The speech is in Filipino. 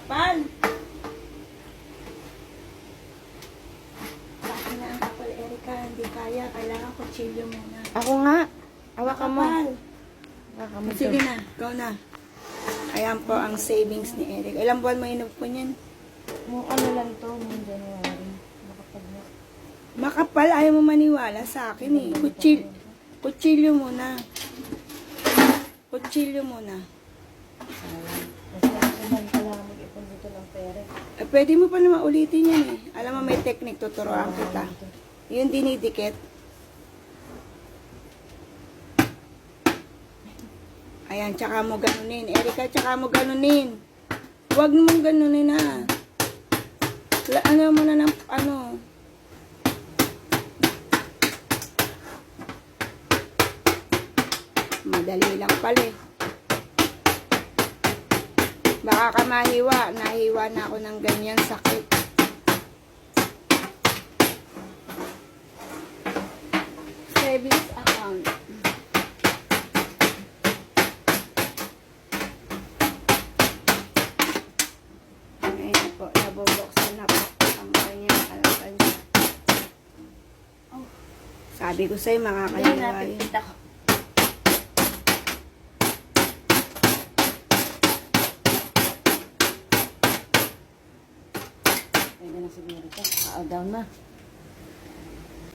kapal. Bakit na ang kapal, Erica? Hindi kaya. Kailangan kutsilyo muna. Ako nga. Hawakan mo. Kapal. Hawakan mo Sige to. na, ikaw na. Ayan po ang savings ni Eric. Ilang buwan mo inupon yan? Ano lang to, mga January. Nakapag na. Makapal, ayaw mo maniwala sa akin eh. Kutsilyo muna. Kutsilyo muna. Kasi ako man kailangan mag-ipon dito ng pera. Pwede mo pa naman ulitin yan eh. Alam mo, may technique, tuturuan kita. Yung dinidikit. Ayan, tsaka mo ganunin. Erica, tsaka mo ganunin. Huwag mong ganunin ha. Ano mo na ng, ano. Madali lang pala eh. Baka ka mahiwa. Nahiwa na ako ng ganyan sakit. Savings account. Ayan po. Nabubuksan na po ang kanyang alatan. Oh. Sabi ko sa'yo, makakaliwa yun. Kita ko. Pwede na siguro ito. Down na.